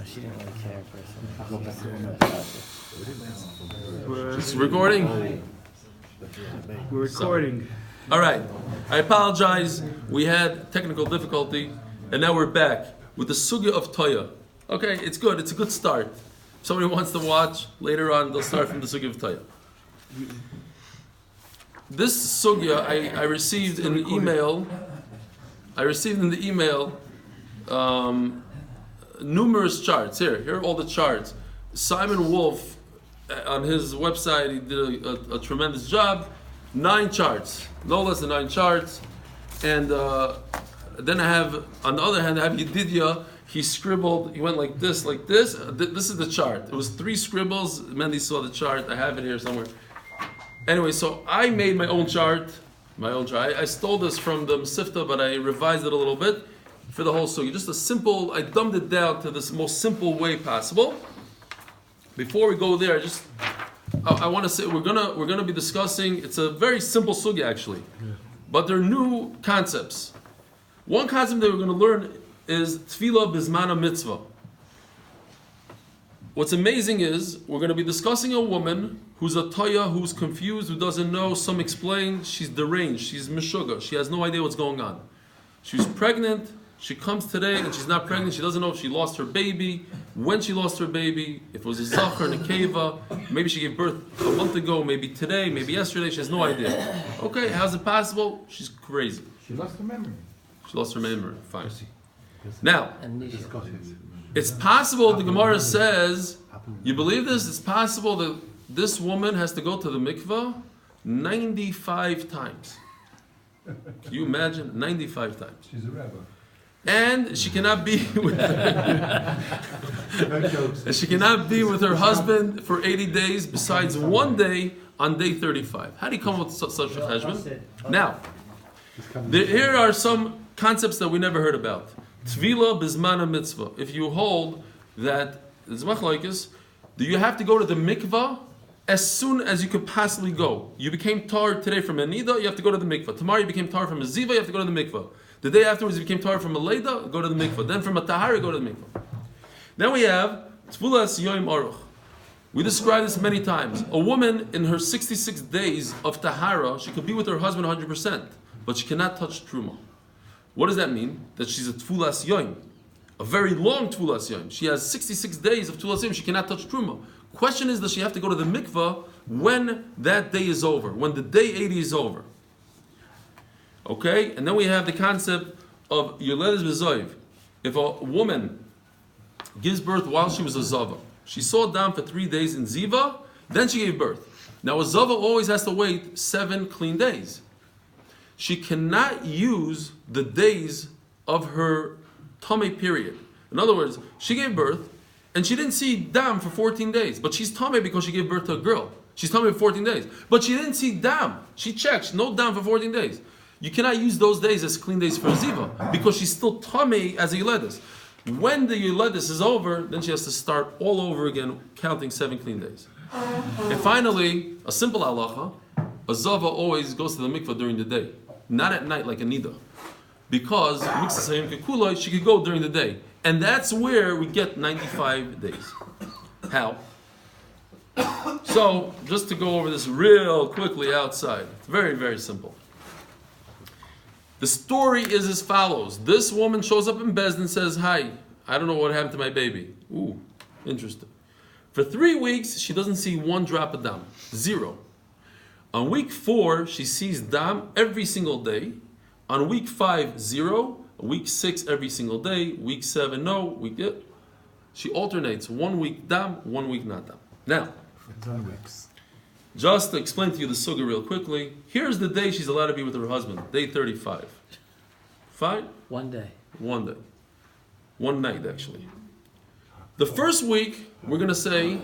She didn't really care for It's recording? We're recording. All right. I apologize. We had technical difficulty, and now we're back with the Sugya of Toya. Okay, it's good. It's a good start. If somebody wants to watch later on, they'll start from the Sugya of Toya. This Sugya I received in the email. Numerous charts. Here are all the charts. Simon Wolf, on his website, he did a tremendous job. 9 charts, no less than 9 charts. And then I have, on the other hand, I have Yedidya. He scribbled, he went like this, like this. This is the chart. It was 3 scribbles. Mendy saw the chart. I have it here somewhere. Anyway, so I made my own chart. I stole this from the Mesifta, but I revised it a little bit for the whole sugya. Just a simple, I dumbed it down to this most simple way possible. Before we go there, I want to say we're gonna be discussing. It's a very simple sugya actually, but there are new concepts. One concept that we're going to learn is tefillah bizmana mitzvah. What's amazing is we're going to be discussing a woman who's a toya, who's confused, who doesn't know. Some explain she's deranged, she's mishuga, she has no idea what's going on. She's pregnant. She comes today and she's not pregnant. She doesn't know if she lost her baby, when she lost her baby, if it was a zachar and a keva. Maybe she gave birth a month ago, maybe today, maybe yesterday. She has no idea. Okay, how's it possible? She's crazy. She lost her memory. She lost her memory. Fine. Now, it's possible, the Gemara says, you believe this? It's possible that this woman has to go to the mikvah 95 times. Can you imagine? 95 times. She's a rabbi. And she cannot be with her husband for 80 days besides one day on day 35. How do you come up with such a cheshbon? Now, here are some concepts that we never heard about. Tvila bizmana mitzvah. If you hold that, it's machlokes, do you have to go to the mikvah as soon as you could possibly go? You became tar today from a nida, you have to go to the mikvah. Tomorrow you became tar from a ziva, you have to go to the mikvah. The day afterwards you became tar from a leida, go to the mikvah. Then from a tahara, go to the mikvah. Then we have tfulas yoim aruch. We described this many times. A woman in her 66 days of tahara, she could be with her husband 100%, but she cannot touch truma. What does that mean? That she's a tfulas yoim, a very long tfulas yoim. She has 66 days of tfulas yoim. She cannot touch truma. Question is, does she have to go to the mikvah when that day is over, when the day 80 is over? Okay, and then we have the concept of yoledes b'zoiv. If a woman gives birth while she was a zava, she saw dam for 3 days in ziva, then she gave birth. Now a zava always has to wait 7 clean days. She cannot use the days of her tameh period. In other words, she gave birth and she didn't see dam for 14 days, but she's tameh because she gave birth to a girl. She's tameh for 14 days, but she didn't see dam. She checked, no dam for 14 days. You cannot use those days as clean days for a ziva because she's still tameh as a yoledis. When the yoledis is over, then she has to start all over again, counting 7 clean days. And finally, a simple halacha: a zava always goes to the mikvah during the day, not at night like a nida, because she could go during the day, and that's where we get 95 days. How? So, just to go over this real quickly outside, it's very, very simple. The story is as follows. This woman shows up in Bezdin and says, "Hi, I don't know what happened to my baby." Ooh, interesting. For 3 weeks, she doesn't see 1 drop of dam. 0. On week 4, she sees dam every single day. On week 5, 0. Week 6, every single day. Week 7, no. She alternates 1 week dam, 1 week not dam. Now, just to explain to you the sugya real quickly, here's the day she's allowed to be with her husband, day 35. Fine? 1 day. 1 day. 1 night, actually. The first week, we're going to say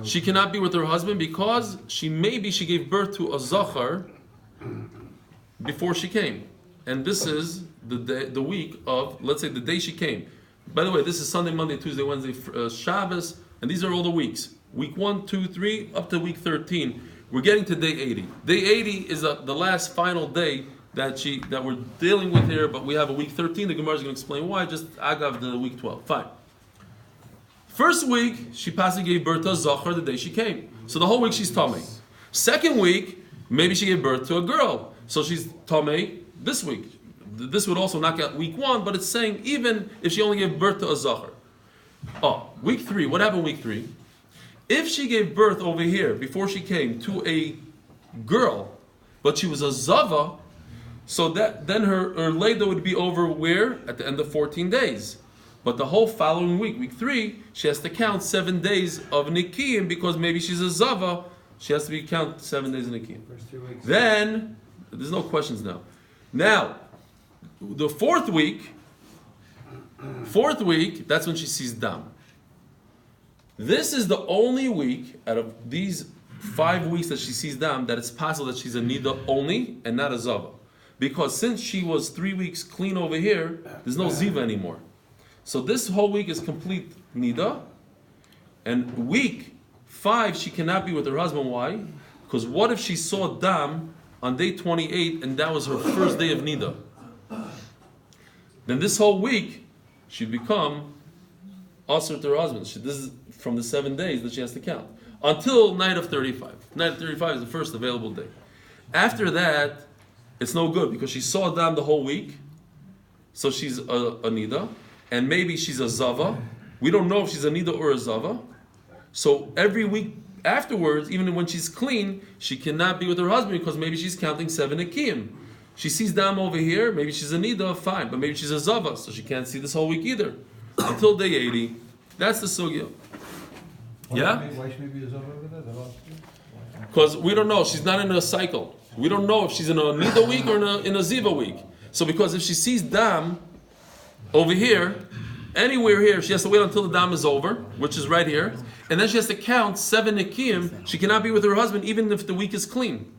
she cannot be with her husband because she gave birth to a zachar before she came. And this is the week of, let's say, the day she came. By the way, this is Sunday, Monday, Tuesday, Wednesday, Shabbos, and these are all the weeks. Week 1, 2, 3, up to week 13. We're getting to day 80. Day 80 is the last final day that we're dealing with here, but we have a week 13. The Gemara is going to explain why. Just agav the week 12. Fine. First week, she possibly gave birth to a zachar the day she came. So the whole week she's tamei. Second week, maybe she gave birth to a girl. So she's tamei this week. This would also knock out week 1, but it's saying even if she only gave birth to a zachar. Oh, week 3. What happened week 3? If she gave birth over here before she came to a girl, but she was a zava, so that then her leda would be over where? At the end of 14 days. But the whole following week, week 3, she has to count 7 days of nikiyim because maybe she's a zava. She has to count 7 days of nikiyim. Then there's no questions now. Now, the fourth week, that's when she sees dam. This is the only week out of these 5 weeks that she sees dam that it's possible that she's a nida only and not a zava. Because since she was 3 weeks clean over here, there's no ziva anymore. So this whole week is complete nida. And week 5, she cannot be with her husband. Why? Because what if she saw dam on day 28 and that was her first day of nida? Then this whole week, she'd become asr to her husband. This is from the 7 days that she has to count. Until night of 35. Night of 35 is the first available day. After that, it's no good because she saw dam the whole week. So she's a nida. And maybe she's a zava. We don't know if she's a nida or a zava. So every week afterwards, even when she's clean, she cannot be with her husband because maybe she's counting 7 nikiyim. She sees dam over here, maybe she's a nida, fine, but maybe she's a zava, so she can't see this whole week either. Until day 80. That's the sugya. Yeah? Why should we be a zava over there? Because we don't know. She's not in a cycle. We don't know if she's in a nida week or in a ziva week. So because if she sees dam over here, anywhere here, she has to wait until the dam is over, which is right here, and then she has to count 7 nikiyim. She cannot be with her husband even if the week is clean.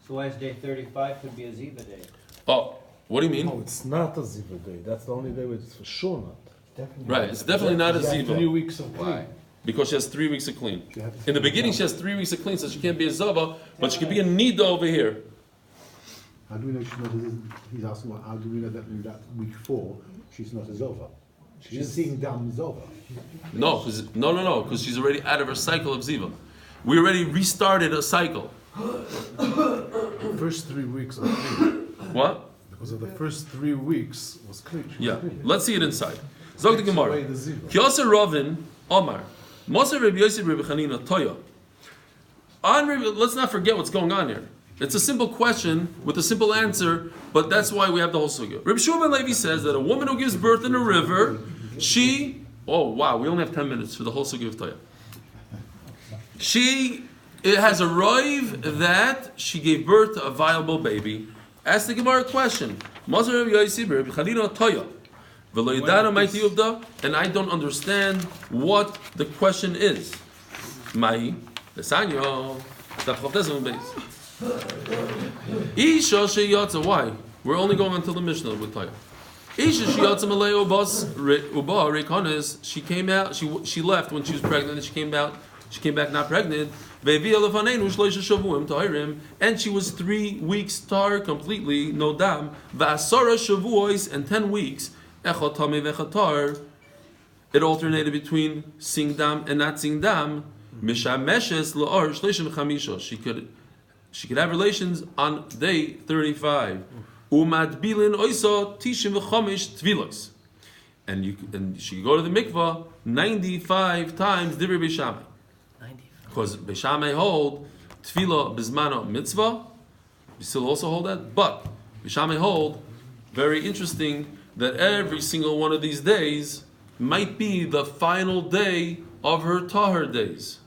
So why is day 35 could be a ziva day? Oh, what do you mean? No, it's not a ziva day. That's the only day where it's for sure not. Definitely. Right, it's definitely not a She had 3 ziva. weeks of clean. Because she has 3 weeks of clean. She had to In the see beginning, dam. she has 3 weeks of clean, so she can't be a zava, but she can be a nida over here. How do we know she's not a, he's asking, how do we know that in that week 4, she's not a Zova? She's seeing Dam Zova. No, because she's already out of her cycle of ziva. We already restarted a cycle. First 3 weeks of clean. What? Because of the first 3 weeks was clean. She was Yeah, clean. let's see it inside. Zog the Takes Gemara. away the ziva. Kiyasa Ravin Omar. Moser Rabbi Yosef Rabbi Chanina Toya. Let's not forget what's going on here. It's a simple question with a simple answer, but that's why we have the whole sugya. Rabbi Shua ben Levi says that a woman who gives birth in a river, oh wow, we only have 10 minutes for the whole sugya of Toya. It has a roiv that she gave birth to a viable baby. Ask the Gemara a question. Moser Rabbi Yosef Rabbi Chanina Toya. And I don't understand what the question is. Mai, Lesanyo, Isha sheyatza. Why? We're only going until the Mishnah with Taya. Isha sheyatza malay ubas uba rekonis. She came out. She left when she was pregnant. And she came out. She came back not pregnant. And she was 3 weeks tar completely no dam. Va'asara shavuos and 10 weeks. Echot tamei vechatar. It alternated between seeing dam and not seeing dam. Mishameshes la'ar shleishim chamisha. She could have relations on day 35. Umadbilin oisa tishim v'chomish tvilos. And she could go to the mikvah 95 times Divrei Beishamai. Because Beishamai hold tefillah bizmano mitzvah. We still also hold that. But Beishamai hold, very interesting, that every single one of these days might be the final day of her tahar days.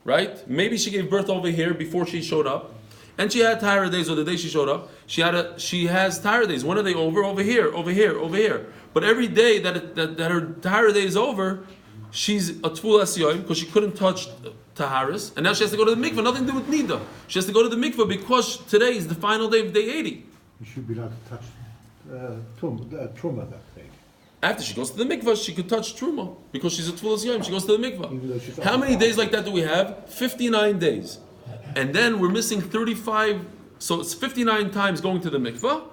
Right? Maybe she gave birth over here before she showed up, and she had tahara days, or the day she showed up, she has tahara days. When are they over? Over here, over here, over here. But every day that her tahara day is over, she's a tfulas yoim because she couldn't touch taharas, and now she has to go to the mikvah. Nothing to do with nida. She has to go to the mikvah because today is the final day of day 80. You should be allowed to touch Truma that day. After she goes to the mikvah, she could touch truma because she's a tfulas yoim. She goes to the Even though she's mikvah. How many days like that do we have? 59 days, and then we're missing 35. So it's 59 times going to the mikvah,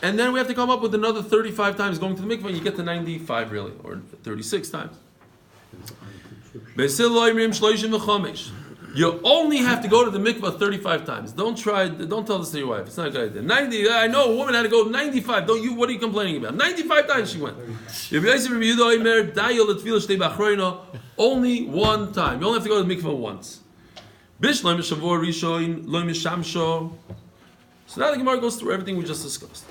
And then we have to come up with another 35 times going to the mikvah, and you get to 95 really, or 36 times. You only have to go to the mikvah 35 times. Don't tell this to your wife. It's not a good idea. 90, I know a woman had to go 95. What are you complaining about? 95 times she went. Only one time. You only have to go to the mikvah once. So now the Gemara goes through everything we just discussed.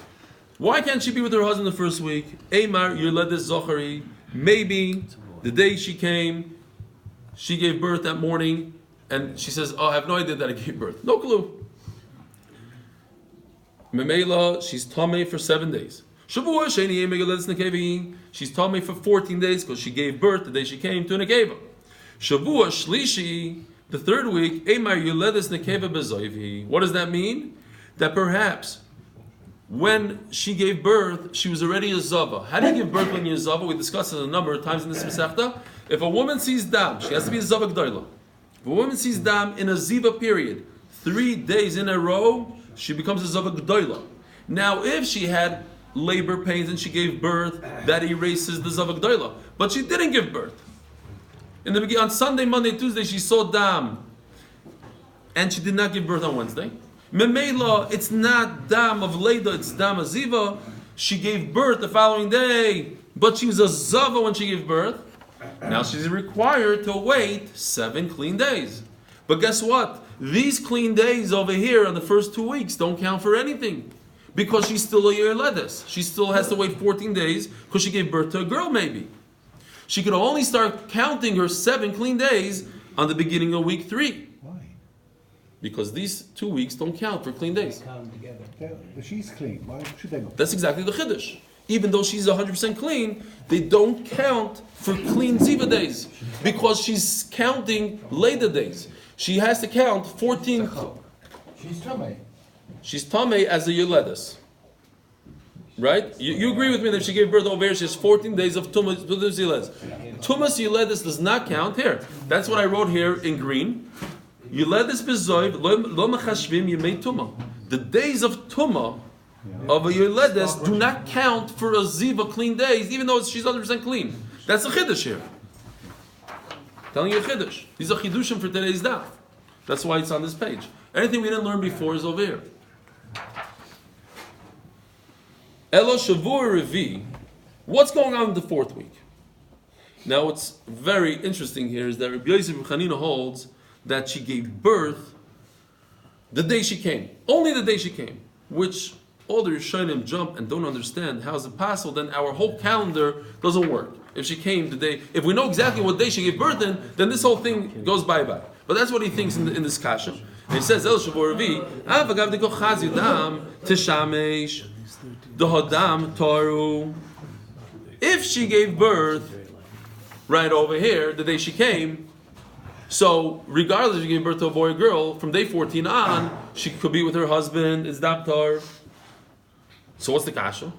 Why can't she be with her husband the first week? Eimar, you led this Zochari. Maybe the day she came, she gave birth that morning, and she says, I have no idea that I gave birth. No clue. Memela, she's Tameh for 7 days. Shavua, Sheni Eimar, you led this Nekevi. She's Tameh for 14 days because she gave birth the day she came to Nekeva. Shavua, Shlishi, the third week, Eimar, you led this Nekeva Bezoivi. What does that mean? That perhaps when she gave birth, she was already a zava. How do you give birth when you're a zava? We discussed it a number of times in this Masechta. If a woman sees dam, she has to be a zava g'dayla. If a woman sees dam in a ziva period, 3 days in a row, she becomes a zava g'dayla. Now, if she had labor pains and she gave birth, that erases the zava g'dayla. But she didn't give birth. In the beginning, on Sunday, Monday, Tuesday, she saw dam, and she did not give birth on Wednesday. Memela, it's not dam of Leda, it's dam aziva. She gave birth the following day, but she was a zava when she gave birth. Now she's required to wait 7 clean days. But guess what? These clean days over here on the first 2 weeks don't count for anything. Because she's still a year ledes. She still has to wait 14 days because she gave birth to a girl maybe. She could only start counting her 7 clean days on the beginning of week 3. Because these 2 weeks don't count for clean days. Count together. She's clean. Why should they not? That's exactly the chiddush. Even though she's 100% clean, they don't count for clean ziva days because she's counting later days. She has to count 14. She's Tameh. She's tamei as a yoledes, right? You agree with me that if she gave birth over here, she has 14 days of tumas yoledes. Tumas yoledes does not count here. That's what I wrote here in green. Yoledes bezoiv lo mechashvim yemei tuma. The days of tuma of a yoledes do not count for a ziva clean days, even though she's 100% clean. That's a chiddush here. Telling you a chiddush. These are chidushim for today's daf. That's why it's on this page. Anything we didn't learn before is over here. Elo shavur revi. What's going on in the 4th week? Now, what's very interesting here is that Rabbi Yosef Chanina holds that she gave birth the day she came, only the day she came, which all the Rishonim jump and don't understand. How is it possible? Then our whole calendar doesn't work. If she came the day, if we know exactly what day she gave birth in, then this whole thing goes bye-bye. But that's what he thinks in this kasha. And he says, El Shavor Revi, Avagav de Kochaz Yudam, Tishamesh, Dohodam Toru. If she gave birth right over here, the day she came, so regardless if she gave birth to a boy or girl, from day 14 on, she could be with her husband, it's Dabtar. So what's the kasha?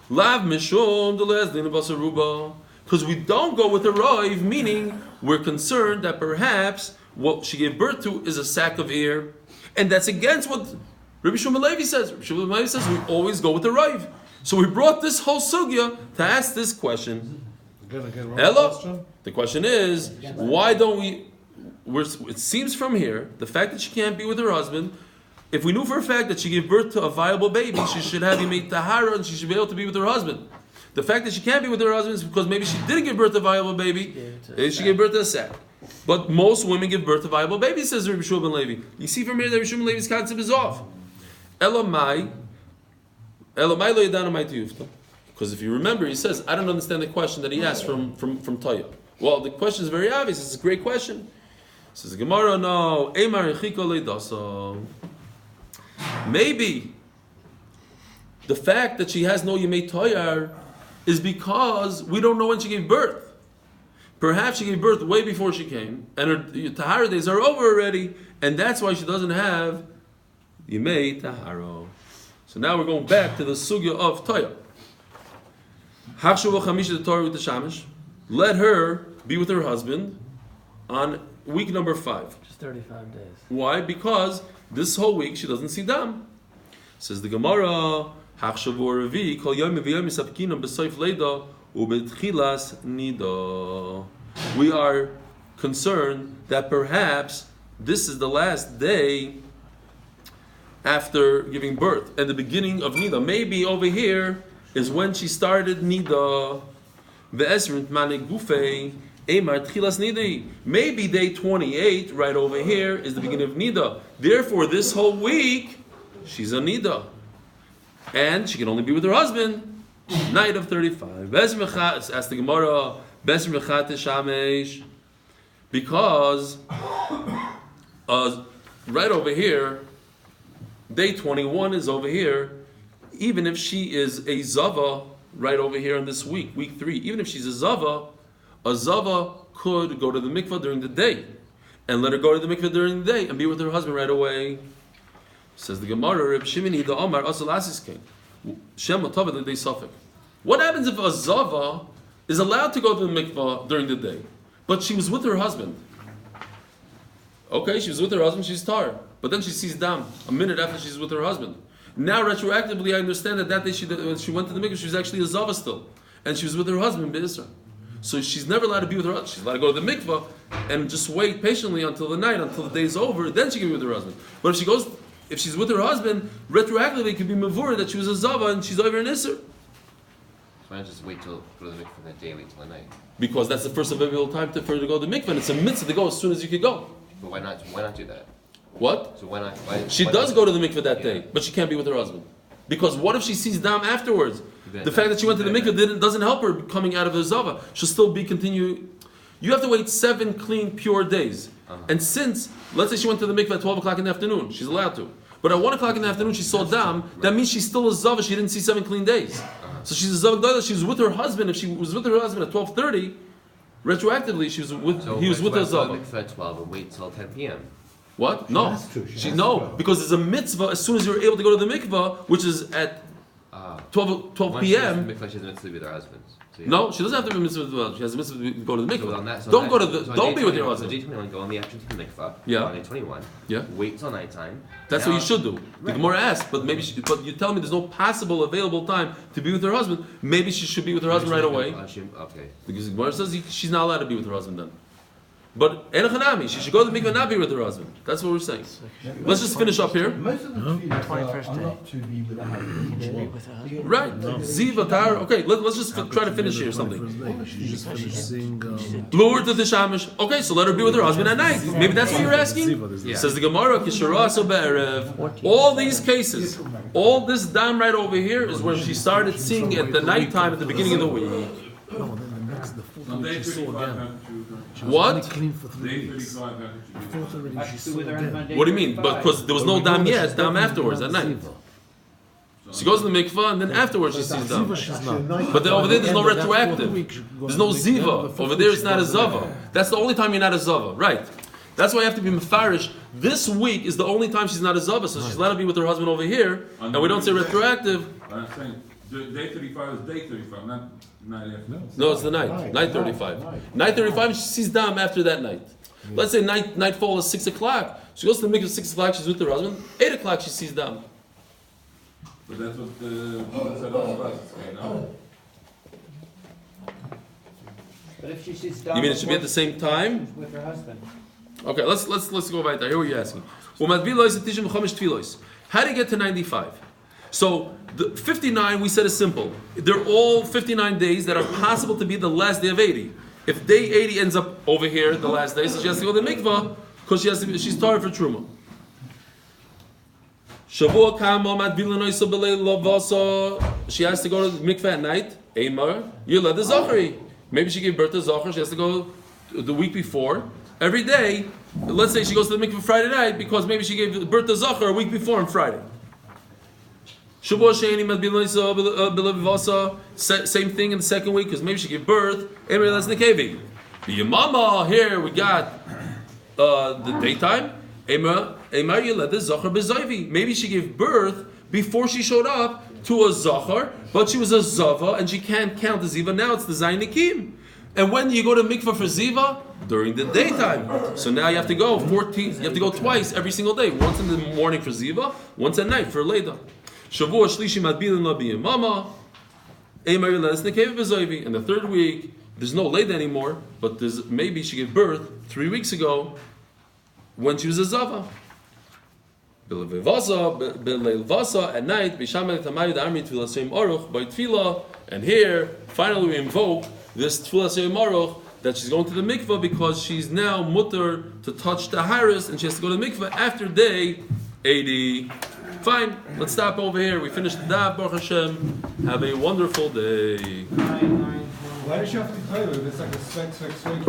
Lav Mishum Delez Basaruba. Because we don't go with a roiv, meaning we're concerned that perhaps what she gave birth to is a sack of ear. And that's against what Rabbi Shmuel Levi says. Rabbi Shmuel Levi says we always go with the roiv. So we brought this whole sugya to ask this question. Hello? The question is, why don't we... it seems from here, the fact that she can't be with her husband, if we knew for a fact that she gave birth to a viable baby, she should have Yemei Tahara and she should be able to be with her husband. The fact that she can't be with her husband is because maybe she didn't give birth to a viable baby, she gave birth to a sack. But most women give birth to viable babies, says Rabbi Shmuel ben Levi. You see from here that Rabbi Shmuel ben Levi's concept is off. Elamai lo yadanu mai tiyufta. Because if you remember, he says, I don't understand the question that he asked from Toya. Well, the question is very obvious. It's a great question. Says the Gemara, no. Maybe the fact that she has no Yemei Toyar is because we don't know when she gave birth. Perhaps she gave birth way before she came, and her Tahara days are over already, and that's why she doesn't have Yemei Tahara. So now we're going back to the Sugya of Toya. Let her be with her husband on week number 5. Just 35 days. Why? Because this whole week she doesn't see dam. Says the Gemara, Hachshavur Revi Kol Yom V'Yom Yisapkinam B'Soif Leida U'B'Tchilas Nida. We are concerned that perhaps this is the last day after giving birth and the beginning of Nida. Maybe over here is when she started Nida. Maybe day 28 right over here is the beginning of Nida. Therefore, this whole week she's a Nida, and she can only be with her husband night of 35. Ask the Gemara, because right over here, day 21 is over here. Even if she is a Zava right over here in this week 3, even if she's a Zava could go to the mikvah during the day and let her go to the mikvah during the day and be with her husband right away. Says the Gemara, Reb Shimini the Omar Asal Asis came. What happens if a Zava is allowed to go to the mikvah during the day, but she was with her husband? Okay, she was with her husband, she's tar, but then she sees dam a minute after she's with her husband. Now, retroactively, I understand that day when she went to the mikvah, she was actually a Zava still. And she was with her husband, Be'isra. So she's never allowed to be with her husband. She's allowed to go to the mikvah and just wait patiently until the night, until the day's over, then she can be with her husband. But if she's with her husband, retroactively, it could be mavur that she was a Zava and she's over an Isser. Why not just wait till go to the mikvah that day, wait till the night? Because that's the first available time for her to go to the mikvah, and it's a mitzvah to go as soon as you could go. But why not do that? What? So why not? She does go to the mikveh that day, but she can't be with her husband. Because what if she sees dam afterwards? The fact that she went to the mikveh doesn't help her coming out of the zava. She'll still be continue. You have to wait 7 clean, pure days. And since, let's say she went to the mikveh at 12 o'clock in the afternoon, she's allowed to. But at 1 o'clock in the afternoon she saw dam, that means she's still a zava, she didn't see 7 clean days. So she's a zava, she was with her husband. If she was with her husband at 12:30, retroactively he was with her zava. Mikveh at 12 and wait till 10 p.m. What? No. That's true. Because there's a mitzvah as soon as you're able to go to the mikvah, which is at 12 p.m. Mikveh, she has a mitzvah to be with her husband. So No, she doesn't have to be a mitzvah. She has a mitzvah to go to the So on mikvah. that, so Don't on go that- to the. so on Don't day be with your 21, husband. So day 21, go in the afternoon to the mikveh. Yeah. On day 21. Yeah. Wait till nighttime. That's Now- what you should do. The Gemara asked, but maybe. But you tell me there's no possible available time to be with her husband. Maybe she should be with her husband right away. Okay. Because the Gemara says she's not allowed to be with her husband then. But Enochanami, she should go to the mikvah and not be with her husband. That's what we're saying. Let's just finish up here. Most of the tefillahs 21st are day. not to be with a husband. Right. Ziva Tar. Okay, let's just try to finish here something. She's just finishing. Lord to the Shamish. Okay, so let her be with her husband at night. Maybe that's what you're asking? Yeah. Says the Gemara, Kisharaso Be'erev. All these cases, all this dam right over here is when she started seeing at the nighttime at the beginning of the week. No, then the next, the full week she saw again. She was What? only clean for 3 weeks. Before already she Actually, saw with her again. husband, What do you mean? Because there was no dam yet, dam afterwards at night. She goes to the mikvah and then afterwards she sees dam. Ziva she's not. But then over there there's no End of that fourth retroactive. week, she goes There's no to the end of the ziva. fifth Over week, there it's she not a goes zava. That's the only time you're not a zava. Right. That's why you have to be mefarish. This week is the only time she's not a zava, so she's allowed to be with her husband over here, and we don't say retroactive. I'm saying, day 35 is day 35, not night after. No, it's the night. Night 35. Night 35, she sees dam after that night. Let's say nightfall is 6 o'clock. She goes to the mikvah at 6 o'clock, she's with her husband. 8 o'clock, she sees dam. But that's what the said on the bus, you know? But if she sees You mean it should be at the same time? with her husband. Okay, let's go right there. Here what you're asking. How do you get to 95? So the 59 we said is simple. They're all 59 days that are possible to be the last day of 80. If day 80 ends up over here, the last day, so she has to go to the mikvah because she's tired for truma. Shavua kama madvila noisa b'leil lavasa. She has to go to the mikvah at night. Eimar, you let the zachari. Maybe she gave birth to zachar. She has to go the week before. Every day, let's say she goes to the mikvah Friday night because maybe she gave birth to zachar a week before on Friday. Shavua sheini madvila noisa b'leil lavasa. Same thing in the second week because maybe she gave birth. Eimar that's nekevi. The yamama here we got the daytime. Maybe she gave birth before she showed up to a zachar, but she was a zava and she can't count the ziva. Now it's the zaynikim. And when you go to mikvah for ziva? During the daytime. So now you have to go 14. You have to go twice every single day. Once in the morning for ziva, once at night for leda. Shavua shlishi madbilin labiyim mama. And the third week, there's no leda anymore, but maybe she gave birth 3 weeks ago when she was a zava. At night, and here, finally we invoke this tefillah seyim aruch that she's going to the mikvah because she's now mutter to touch the haris and she has to go to the mikvah after day 80. Fine, let's stop over here. We finished the daf, Baruch Hashem. Have a wonderful day. Why does she have to declare it if it's like a swag?